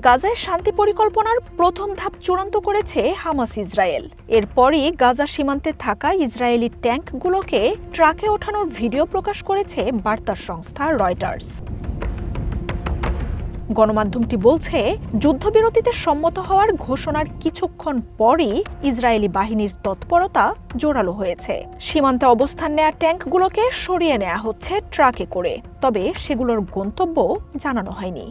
গাজায় শান্তি পরিকল্পনার প্রথম ধাপ চূড়ান্ত করেছে হামাস ইসরায়েল। এরপরই গাজা সীমান্তে থাকা ইসরায়েলি ট্যাঙ্কগুলোকে ট্রাকে ওঠানোর ভিডিও প্রকাশ করেছে বার্তা সংস্থা রয়টার্স। গণমাধ্যমটি বলছে, যুদ্ধবিরতিতে সম্মত হওয়ার ঘোষণার কিছুক্ষণ পরই ইসরায়েলি বাহিনীর তৎপরতা জোরালো হয়েছে। সীমান্তে অবস্থান নেয়া ট্যাঙ্কগুলোকে সরিয়ে নেওয়া হচ্ছে ট্রাকে করে, তবে সেগুলোর গন্তব্য জানানো হয়নি।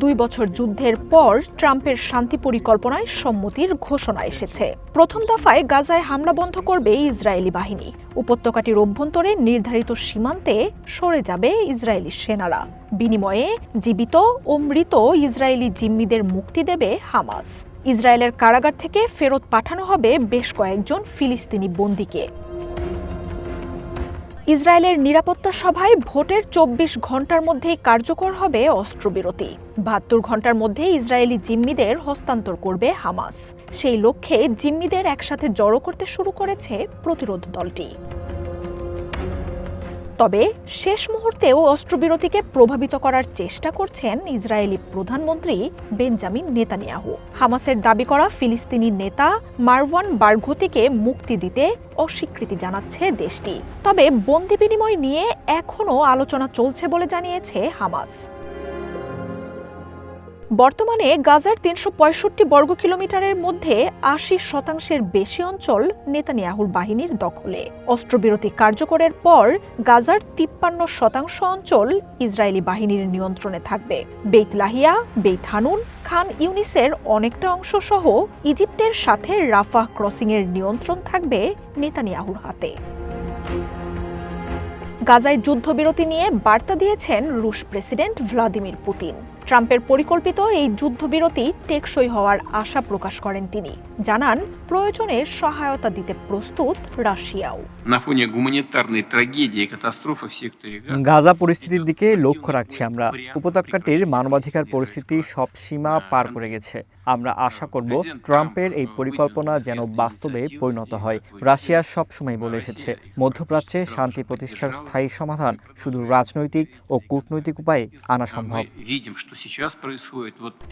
2 বছর যুদ্ধের পর ট্রাম্পের শান্তি পরিকল্পনায় সম্মতির ঘোষণা এসেছে। প্রথম দফায় গাজায় হামলা বন্ধ করবে ইসরায়েলি বাহিনী। উপত্যকাটির অভ্যন্তরে নির্ধারিত সীমান্তে সরে যাবে ইসরায়েলি সেনারা। বিনিময়ে জীবিত ও মৃত ইসরায়েলি জিম্মিদের মুক্তি দেবে হামাস। ইসরায়েলের কারাগার থেকে ফেরত পাঠানো হবে বেশ কয়েকজন ফিলিস্তিনি বন্দীকে। ইসরায়েলের নিরাপত্তা সভায় ভোটের 24 ঘণ্টার মধ্যেই কার্যকর হবে অস্ত্রবিরতি। 72 ঘণ্টার মধ্যে ইসরায়েলি জিম্মিদের হস্তান্তর করবে হামাস। সেই লক্ষ্যে জিম্মিদের একসাথে জড়ো করতে শুরু করেছে প্রতিরোধ দলটি। তবে শেষ মুহূর্তেও অস্ত্রবিরতিকে প্রভাবিত করার চেষ্টা করছেন ইসরায়েলি প্রধানমন্ত্রী বেঞ্জামিন নেতানিয়াহু। হামাসের দাবি করা ফিলিস্তিনি নেতা মারওয়ান বারঘুতিকে মুক্তি দিতে অস্বীকৃতি জানাচ্ছে দেশটি। তবে বন্দি বিনিময় নিয়ে এখনও আলোচনা চলছে বলে জানিয়েছে হামাস। বর্তমানে গাজার 365 বর্গ কিলোমিটারের মধ্যে 80% বেশি অঞ্চল নেতানিয়াহুর বাহিনীর দখলে। অস্ত্রবিরতি কার্যকরের পর গাজার 53% অঞ্চল ইসরায়েলি বাহিনীর নিয়ন্ত্রণে থাকবে। বেইত লাহিয়া, বেইত হানুন, খান ইউনিসের অনেকটা অংশ সহ ইজিপ্টের সাথে রাফাহ ক্রসিংয়ের নিয়ন্ত্রণ থাকবে নেতানিয়াহুর হাতে। গাজায় যুদ্ধবিরতি নিয়ে বার্তা দিয়েছেন রুশ প্রেসিডেন্ট ভ্লাদিমির পুতিন। ট্রাম্পের পরিকল্পিত এই যুদ্ধবিরতি টেকসই হওয়ার আশা প্রকাশ করেন তিনি। জানান, প্রয়োজনে সহায়তা দিতে প্রস্তুত রাশিয়াও। গাজা পরিস্থিতির দিকে লক্ষ্য রাখছি আমরা। উপত্যকাটির মানবাধিকার পরিস্থিতি সব সীমা পার করে গেছে। আমরা আশা করব ট্রাম্পের এই পরিকল্পনা যেন বাস্তবে পরিণত হয়। রাশিয়া সবসময় বলে এসেছে, মধ্যপ্রাচ্যে শান্তি প্রতিষ্ঠার স্থায়ী সমাধান শুধু রাজনৈতিক ও কূটনৈতিক উপায়ে আনা সম্ভব।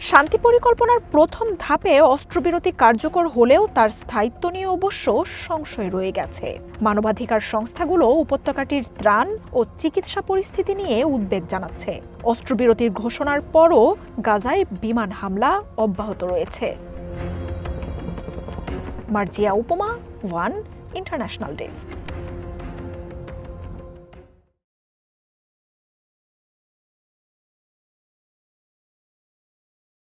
শান্তি পরিকল্পনার প্রথম ধাপে অস্ত্রবিরতি কার্যকর হলেও তার স্থায়িত্ব নিয়ে অবশ্য সংশয় রয়ে গেছে। মানবাধিকার সংস্থাগুলো উপত্যকাটির ত্রাণ ও চিকিৎসা পরিস্থিতি নিয়ে উদ্বেগ জানাচ্ছে। অস্ত্রবিরতির ঘোষণার পরও গাজায় বিমান হামলা অব্যাহত রয়েছে। মার্জিয়া উপমা, ওয়ান ইন্টারন্যাশনাল ডেস্ক।